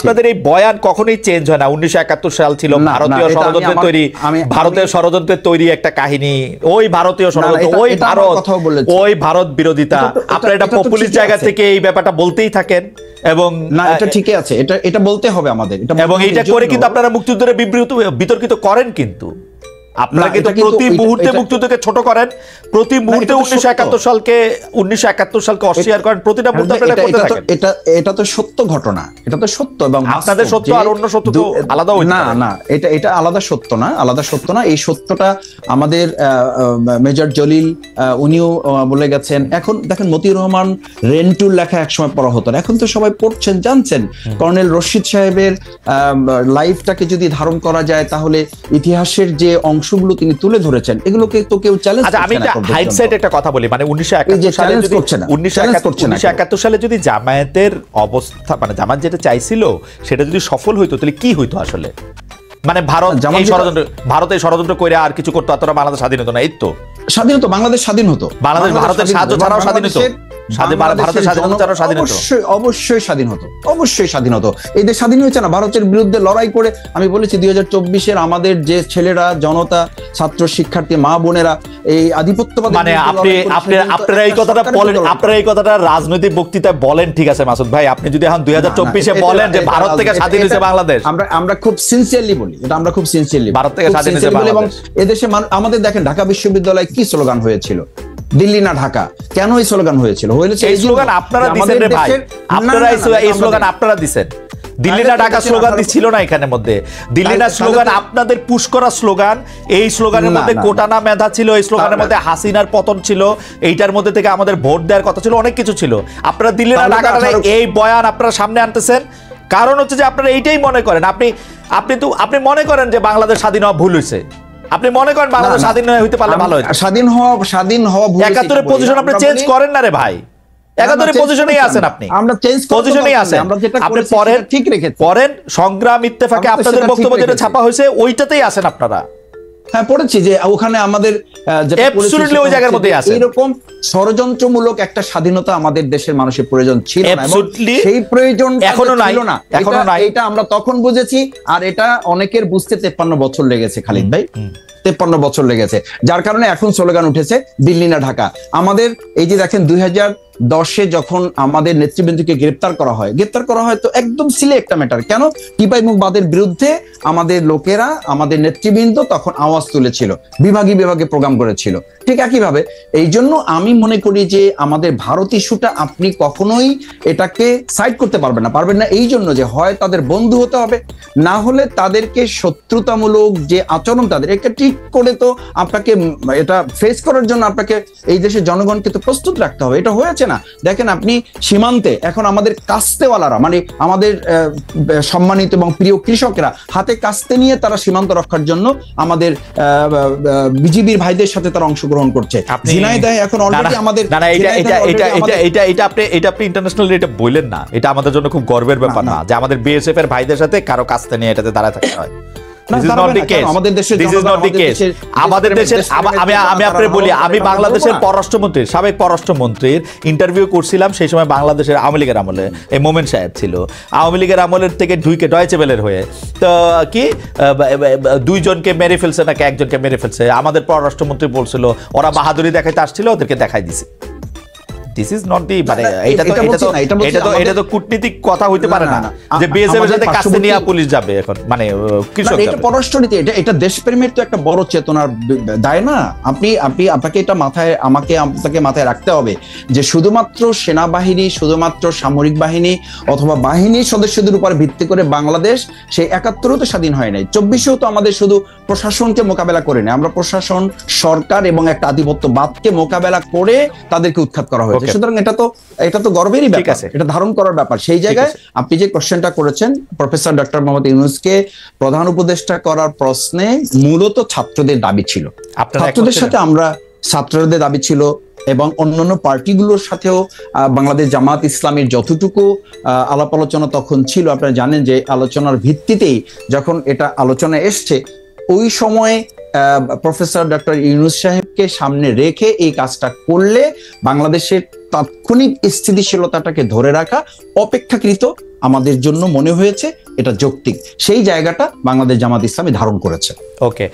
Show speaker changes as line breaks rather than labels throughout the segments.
আপনাদের এই বয়ান কখনোই চেঞ্জ হয় না। 1971 সাল ছিল ভারতীয় ষড়যন্ত্রের তৈরি, ভারতীয় ষড়যন্ত্রের তৈরি একটা কাহিনী, ওই ভারতীয় ষড়যন্ত্র, ওই ভারত বিরোধিতা, আপনারা এটা পপুলিস্ট জায়গা থেকে এই ব্যাপারটা বলতেই থাকেন। এবং
না, এটা ঠিকই আছে, এটা বলতে হবে আমাদের,
এবং এটা করে কিন্তু আপনারা মুক্তিযুদ্ধের বিতর্কিত করেন, কিন্তু আপনারা কিন্তু প্রতি মুহূর্তে মুক্তিযুদ্ধকে ছোট করেন, প্রতি মুহূর্তে 1971 সালকে অস্বীকার করেন, প্রতিটা মুহূর্তে আপনারা করতে থাকেন।
এটা তো সত্য ঘটনা, এটা তো সত্য, এবং
আপনাদের সত্য আর অন্য সত্য তো আলাদা হইতে পারে।
না, এটা আলাদা সত্য না, এই সত্যটা আমাদের মেজর জলিল উনিও বলে গেছেন। এখন দেখেন, মতিউর রহমান রেন্টুর লেখা একসময় পড়া হতো না, এখন তো সবাই পড়ছেন, জানছেন। কর্নেল রশিদ সাহেবের লাইফটাকে যদি ধারণ করা যায়, তাহলে ইতিহাসের যে অংশগুলো তিনি তুলে ধরেছেন, এগুলোকে তো কেউ চ্যালেঞ্জ করছে না।
আমি হাইডসাইড একটা কথা বলি, মানে 1971 সালে যদি জামায়াতের অবস্থা, মানে জামায়াত যেটা চাইছিল সেটা যদি সফল হইতো, তাহলে কি হইতো আসলে? মানে ভারত এই ষড়যন্ত্র করে আর কিছু করতো, এতটা বাংলাদেশ স্বাধীন হতো না। এই তো স্বাধীন হতো, বাংলাদেশ স্বাধীন হতো, বাংলাদেশ ভারতের সাহায্য ছাড়াও স্বাধীন হতো, অবশ্যই স্বাধীন হতো। এই দেশ স্বাধীন হয়েছে না ভারতের বিরুদ্ধে লড়াই করে। আমি বলেছি 2024-এর আমাদের যে ছেলেরা, জনতা, ছাত্র, শিক্ষার্থী, মা বোনেরা এই আধিপত্যবাদ, মানে আপনারা এই কথাটা রাজনৈতিক বক্তৃতায় বলেন, ঠিক আছে মাসুদ ভাই, আপনি যদি এখন 2024-এ বলেন যে ভারত থেকে স্বাধীন হয়েছে বাংলাদেশ, আমরা খুব সিনসিয়ারলি বলি, এটা আমরা খুব সিনসিয়ারলি ভারত থেকে স্বাধীন হয়েছে বাংলাদেশ। এবং এদেশে আমাদের দেখেন, ঢাকা বিশ্ববিদ্যালয়ে কি স্লোগান হয়েছিল? দিল্লি না ঢাকা। কেন এই স্লোগান হয়েছিল? এই স্লোগান আপনারা দিছেন রে ভাই, আপনারা এই স্লোগান আপনারা দিছেন। দিল্লি না ঢাকা স্লোগান ছিল না এখানের মধ্যে। দিল্লি না স্লোগান আপনাদের পুশ করা স্লোগান। এই স্লোগানের মধ্যে কোটানা মেধা ছিল, এই স্লোগানের মধ্যে হাসিনার পতন ছিল, এইটার মধ্যে থেকে আমাদের ভোট দেওয়ার কথা ছিল, অনেক কিছু ছিল। আপনারা দিল্লি না ঢাকা এই বয়ান আপনারা সামনে আনতেছেন, কারণ হচ্ছে যে আপনারা এইটাই মনে করেন, আপনি মনে করেন যে বাংলাদেশ স্বাধীন হওয়া ভুল হয়েছে, আপনি মনে করেন বাংলাদেশ স্বাধীন হইতে পারলে ভালো হতো। স্বাধীন হওয়া 71-এর পজিশন আপনি চেঞ্জ করেন না রে ভাই, 71-এর পজিশনেই আছেন আপনি, আমরা চেঞ্জ পজিশনেই আছেন। আপনি ঠিক রেখেছেন, পরেন সংগ্রাম ইত্তেফাকে আপনাদের বক্তব্য যেটা ছাপা হয়েছে ওইটাতেই আছেন আপনারা। হ্যাঁ, পড়েছি যে ওখানে আমাদের অ্যাবসলিউটলি ওই জায়গার মধ্যেই আছে। এরকম ষড়যন্ত্রমূলক একটা স্বাধীনতা আমাদের দেশের মানুষের প্রয়োজন ছিল না, এবং সেই প্রয়োজন এখনো নাই। এটা আমরা তখন বুঝেছি, আর এটা অনেকের বুঝতে 53 বছর লেগেছে খালিদ ভাই, 53 বছর লেগেছে। যার কারণে এখন স্লোগান উঠেছে দিল্লি না ঢাকা। আমাদের এই যে দেখেন 2010-এ যখন আমাদের নেতৃবৃন্দকে গ্রেপ্তার করা হয় তো একদম সিলে একটা ম্যাটার, কেন টিপাই মুখবাদের বিরুদ্ধে আমাদের লোকেরা, আমাদের নেতৃবৃন্দ তখন আওয়াজ তুলেছিল, বিভাগে প্রোগ্রাম করেছিল। ঠিক একইভাবে এই জন্য আমি মনে করি যে আমাদের ভারত ইস্যুটা আপনি কখনোই এটাকে সাইড করতে পারবেন না, এই জন্য যে হয় তাদের বন্ধু হতে হবে, না হলে তাদেরকে শত্রুতামূলক যে আচরণ তাদের, এটা ঠিক করে তো আপনাকে এটা ফেস করার জন্য আপনাকে এই দেশের জনগণকে তো প্রস্তুত রাখতে হবে। এটা হয়েছে না। দেখেন আপনি সীমান্তে এখন আমাদের কাস্তেওয়ালারা, মানে আমাদের সম্মানিত এবং প্রিয় কৃষকরা হাতে কাস্তে নিয়ে তারা সীমান্ত রক্ষার জন্য আমাদের বিজিবির ভাইদের সাথে তারা অংশগ্রহণ করছে। ঝিনাইদহে এখন অলরেডি আমাদের এটা আপনি ইন্টারন্যাশনাল এটা বললেন না, এটা আমাদের জন্য খুব গর্বের ব্যাপার না যে আমাদের বিএসএফ এর ভাইদের সাথে কারো কাস্তে নিয়ে এটাতে দাঁড়ায় থাকতে হয়। আমি বাংলাদেশের সাবেক পররাষ্ট্রমন্ত্রীর ইন্টারভিউ করছিলাম, সেই সময় বাংলাদেশের আওয়ামী লীগের আমলে এই মোমেন সাহেব ছিল, আওয়ামী লীগের আমলের থেকে ঢুকে ডয়েচে ওয়েলের হয়ে তো কি 2 জনকে মেরে ফেলছে নাকি 1 জনকে মেরে ফেলছে। আমাদের পররাষ্ট্রমন্ত্রী বলছিল ওরা বাহাদুরি দেখাইতে আসছিল, ওদেরকে দেখাই দিছে। দিস ইজ নট দি, মানে এটা তো কূটনীতিক কথা হইতে পারে না যে বিএসএফ এর সাথে কাছে নিয়ে পুলিশ যাবে এখন, মানে কৃষক যাবে। এটা পররাষ্ট্রনীতি, এটা দেশপ্রেমের তো একটা বড় চেতনার দায় না। আপনাকে এটা আপনাকে মাথায় রাখতে হবে যে শুধুমাত্র সেনাবাহিনী, শুধুমাত্র সামরিক বাহিনী অথবা বাহিনীর সদস্যদের উপর ভিত্তি করে বাংলাদেশ সেই 71-ও তো স্বাধীন হয় নাই, 24-এও তো আমাদের শুধু প্রশাসনকে মোকাবেলা করে না, আমরা প্রশাসন, সরকার এবং একটা আধিপত্যবাদকে মোকাবেলা করে তাদেরকে উৎখাত করা হয়েছে। সুতরাং এটা তো গর্বেরই ব্যাপার, এটা ধারণ করার ব্যাপার। সেই জায়গায় আপনি যে কোশ্চেনটা করেছেন, প্রফেসর ডক্টর মোহাম্মদ ইউনূসকে প্রধান উপদেষ্টা করার প্রশ্নে মূলত ছাত্রদের দাবি ছিল, ছাত্রদের দাবি ছিল এবং অন্যান্য পার্টিগুলোর সাথেও বাংলাদেশ জামাত ইসলামের যতটুকু আলাপ আলোচনা তখন ছিল, আপনারা জানেন যে আলোচনার ভিত্তিতেই যখন এটা আলোচনা এসছে, ওই সময়ে প্রফেসর ডক্টর ইউনূস সাহেব দেশকে সামনে রেখে এই কাজটা করলে বাংলাদেশের তাৎক্ষণিক স্থিতিশীলতাটাকে ধরে রাখা অপেক্ষাকৃত আমাদের জন্য মনে হয়েছে এটা যৌক্তিক। সেই জায়গাটা বাংলাদেশ জামাত ইসলামী ধারণ করেছে।
ওকে,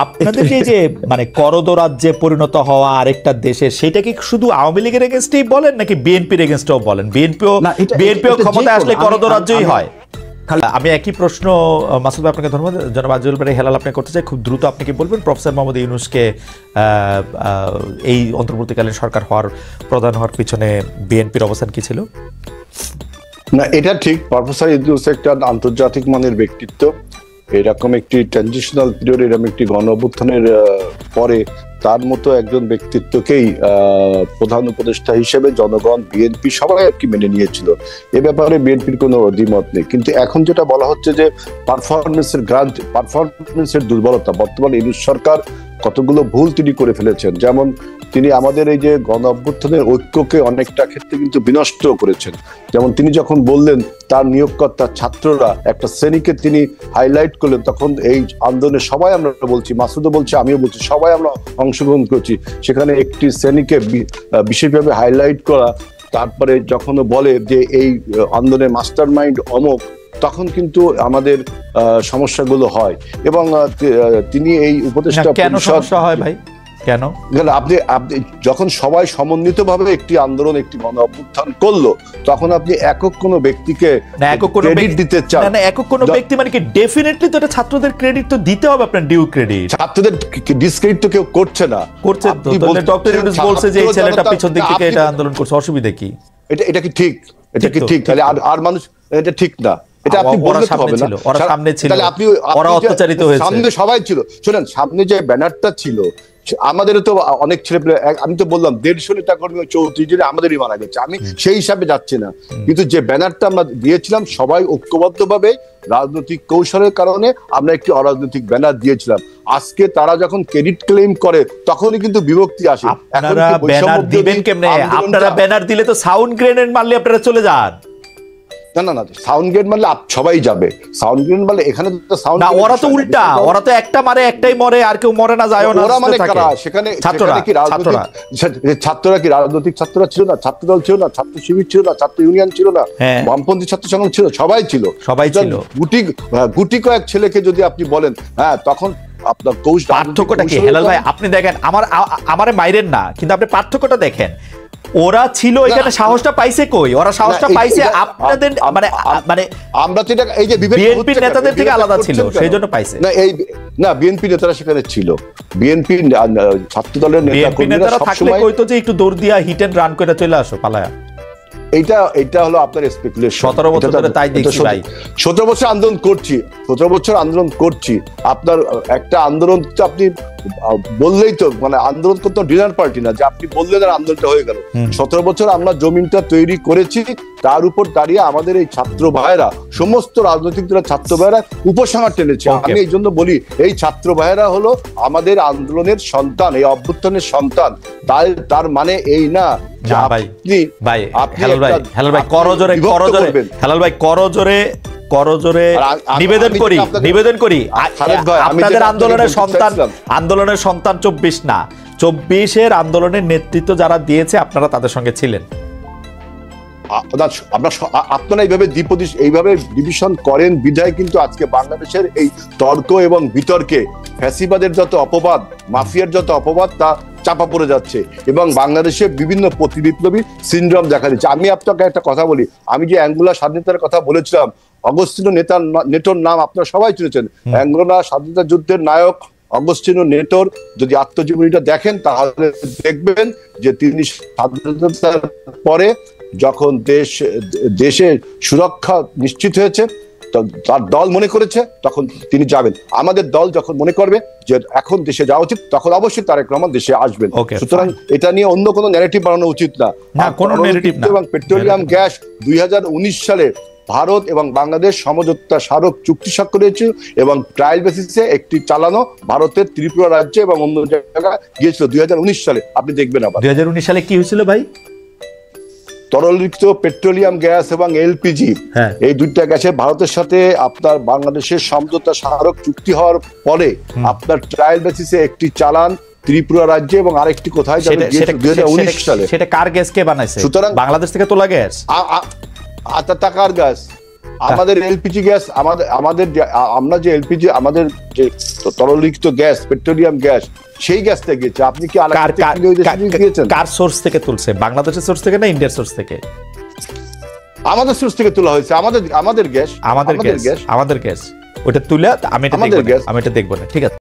আপনাদের যে মানে করদ রাজ্যে পরিণত হওয়া আরেকটা দেশে, সেটা কি শুধু আওয়ামী লীগের এগেনস্টেই বলেন নাকি বিএনপির এগেনস্টেও বলেন? বিএনপিও ক্ষমতায় আসলে করদ রাজ্যই হয়। আমি একই প্রশ্ন মাসুদ ভাই আপনাকে ধন্যবাদ, জনাব আজিজুল বারী হেলাল আপনাকে করতে চাই। খুব দ্রুত আপনি কি বলবেন প্রফেসর মোহাম্মদ ইউনূসকে এই অন্তর্বর্তীকালীন সরকার প্রধান হওয়ার পিছনে বিএনপির অবস্থান কি ছিল?
না, এটা ঠিক, প্রফেসর ইউনূস একটা আন্তর্জাতিক মানের ব্যক্তিত্ব। এরকম একটি ট্রানজিশনাল পিরিয়ড, এরকম একটি গণ অভ্যুত্থানের পরে তার মতো একজন ব্যক্তিত্বকেই প্রধান উপদেষ্টা হিসেবে জনগণ, বিএনপি সবাই আর কি মেনে নিয়েছিল। এ ব্যাপারে বিএনপির কোনো দ্বিমত নেই। কিন্তু এখন যেটা বলা হচ্ছে যে পারফরমেন্সের দুর্বলতা, বর্তমানে ইউনূস সরকার কতগুলো ভুল তিনি করে ফেলেছেন। যেমন তিনি আমাদের এই যে গণ অভ্যুত্থানের ঐক্যকে অনেকটা ক্ষেত্রে কিন্তু বিনষ্ট করেছেন। যেমন তিনি যখন বললেন তার নিয়োগকর্তা ছাত্ররা একটা শ্রেণীকে তিনি হাইলাইট করলেন, তখন এই আন্দোলনে সবাই আমরা বলছি, মাসুদও বলছে, আমিও বলছি, সবাই আমরা অংশগ্রহণ করছি। সেখানে একটি শ্রেণীকে বিশেষভাবে হাইলাইট করা, তারপরে যখন বলে যে এই আন্দোলনের মাস্টার মাইন্ড অমুক, তখন কিন্তু আমাদের সমস্যাগুলো হয়। এবং তিনি এই উপদেষ্টা
কেন সমস্যা হয় ভাই? কেন?
আপনি যখন সবাই সমন্বিতভাবে একটি আন্দোলন, একটি গণ অভ্যুত্থান করলো, তখন আপনি একক কোনো ব্যক্তিকে ক্রেডিট দিতে চান
না। একক কোনো ব্যক্তি মানে কি? ডেফিনেটলি তো এটা ছাত্রদের ক্রেডিট তো দিতে হবে, আপনার ডিউ ক্রেডিট।
ছাত্রদের ডিসক্রেডিট তো কেউ করছে না,
করছে তো। ডক্টর ইউনূস বলছে যে এই ছেলেটা পিছন দিক থেকে এটা আন্দোলন করছে, অসুবিধা কি?
এটা কি ঠিক? এটা কি ঠিক? তাহলে আর মানুষ, এটা ঠিক না, এটা আপনি বলতে হবে না।
ওরা সামনে ছিল,
তাহলে আপনি
ওরা অত্যাচারিত হয়েছে,
সামনে সবাই ছিল। শুনেন, সামনে যে ব্যানারটা ছিল, আমাদেরও তো অনেক ছেলে, আমি তো বললাম 150 নেতা কর্মী 34 জনে আমাদেরই মারা গেছে, আমি সেই হিসাবে যাচ্ছি না। কিন্তু যে ব্যানারটা আমরা দিয়েছিলাম সবাই ঐক্যবদ্ধভাবে, রাজনৈতিক কৌশলের কারণে আমরা একটি অরাজনৈতিক ব্যানার দিয়েছিলাম। আজকে তারা যখন ক্রেডিট ক্লেম করে তখনই কিন্তু বিভক্তি আসে।
আপনারা ব্যানার দিবেন কেমনে? আপনারা ব্যানার দিলে তো সাউন্ড গ্রেনেড মারলে আপনারা চলে যান।
না, সাউন্ড গ্রেড মারলে সবাই যাবে। সাউন্ড গ্রেড মারলে এখানে তো সাউন্ড
না, ওরা তো উল্টা, ওরা তো একটা মারে একটাই মরে, আর কেউ মরে না, যায় না।
ওরা মানে কারা? সেখানে কি ছাত্ররা কি রাজনৈতিক ছাত্ররা ছিল না? ছাত্রদল ছিল না? ছাত্র শিবির ছিল না? ছাত্র ইউনিয়ন ছিল না? বামপন্থী ছাত্র সংগঠন ছিল? সবাই ছিল। গুটি কয়েক ছেলেকে যদি আপনি বলেন, হ্যাঁ, তখন আপনার
পার্থক্যটা কি? হেলাল ভাই আপনি দেখেন, আমারে মাইরেন না, কিন্তু আপনি পার্থক্যটা দেখেন। ওরা ছিল এখানে, সাহসটা পাইছে কই? ওরা সাহসটা পাইছে আপনাদের মানে
আমরা তো এটা এই যে
বিএনপির নেতাদের থেকে আলাদা ছিল, সেই জন্য পাইছে।
না, বিএনপি নেতারা সেখানে ছিল, বিএনপি ছাত্র দলের
নেতারা থাকলে কইতো যে একটু দৌড় দিয়া হিট এন্ড রান করে চলে আসো পালায়া।
এটা হলো আপনার স্পেকুলেশন।
17 বছর ধরে তাই দেখছি ভাই।
17 বছর আন্দোলন করছি। আপনার একটা আন্দোলন তো আপনি বললেই তো, মানে আন্দোলন করতে ডিনার পার্টি না যে আপনি বললেন আর আন্দোলনটা হয়ে গেল। 17 বছর আমরা জমিনটা তৈরি করেছি, তার উপর দাঁড়িয়ে আমাদের এই ছাত্র ভাইয়েরা, সমস্ত রাজনৈতিক দলের ছাত্র ভাইয়েরা উপসংহার টেনেছে। আমি এই জন্য বলি, এই ছাত্র ভাইয়েরা হলো আমাদের আন্দোলনের সন্তান, এই অভ্যুত্থানের সন্তান। তার মানে এই না
করজোরে নিবেদন করি আপনাদের আন্দোলনের সন্তান 24 না, 24-এর আন্দোলনের নেতৃত্ব যারা দিয়েছে আপনারা তাদের সঙ্গে ছিলেন।
আপনারা এইভাবে ডিভিশন করেন বিধায় কিন্তু আজকে বাংলাদেশের এই তর্ক এবং বিতর্কে ফ্যাসিবাদের যত অপবাদ, মাফিয়ার যত অপবাদ, তা চাপা পড়ে যাচ্ছে এবং বাংলাদেশে বিভিন্ন প্রতিবিপ্লবী সিনড্রোম দেখা দিচ্ছে। আমি আপনাকে একটা কথা বলি, আমি যে অ্যাঙ্গোলা স্বাধীনতার কথা বলেছিলাম, অগস্তিনো নেটোর নাম আপনারা সবাই শুনেছেন। অ্যাঙ্গোলা স্বাধীনতা যুদ্ধের নায়ক অগস্তিনো নেটোর যদি আত্মজীবনীটা দেখেন তাহলে দেখবেন যে তিনি স্বাধীনতার পরে যখন দেশে সুরক্ষা নিশ্চিত হয়েছে, তার দল মনে করেছে তখন তিনি যাবেন। আমাদের দল যখন মনে করবে যে এখন দেশে যাওয়া উচিত, তখন অবশ্যই তারেক রহমান দেশে আসবেন। সুতরাং এটা নিয়ে অন্য কোনো ন্যারেটিভ বানানো উচিত না। এবং পেট্রোলিয়াম গ্যাস 2019 সালে ভারত এবং বাংলাদেশ সমঝোতা স্মারক চুক্তি স্বাক্ষর হয়েছে এবং ট্রায়াল বেসিসে একটি চালানো ভারতের ত্রিপুরা রাজ্যে এবং অন্য জায়গায় গিয়েছিল 2019 সালে। আপনি দেখবেন আবার
2019 সালে কি হয়েছিল ভাই?
তরলীকৃত পেট্রোলিয়াম গ্যাস এবং এলপিজি, এই দুইটা গ্যাসে ভারতের সাথে আপনার বাংলাদেশের সমঝোতা স্মারক চুক্তি হওয়ার পরে আপনার ট্রায়াল বেসিসে একটি চালান ত্রিপুরা রাজ্যে এবং আরেকটি কোথায় 2019 সালে।
সেটা কার গ্যাস কে বানাইছে?
সুতরাং
বাংলাদেশ থেকে তোলা গ্যাস,
টাকার গ্যাস। আমাদের এলপিজি গ্যাস, আমাদের আমরা যে এলপিজি, আমাদের যে তরলীকৃত গ্যাস, পেট্রোলিয়াম গ্যাস, সেই গ্যাসটা গেছে। আপনি কি
কার সোর্স থেকে তুলছে? বাংলাদেশের সোর্স থেকে না ইন্ডিয়ার সোর্স থেকে?
আমাদের সোর্স থেকে তোলা হয়েছে। আমাদের গ্যাস,
আমাদের গ্যাস ওটা তুলে আমি এটা দেখব না, ঠিক আছে।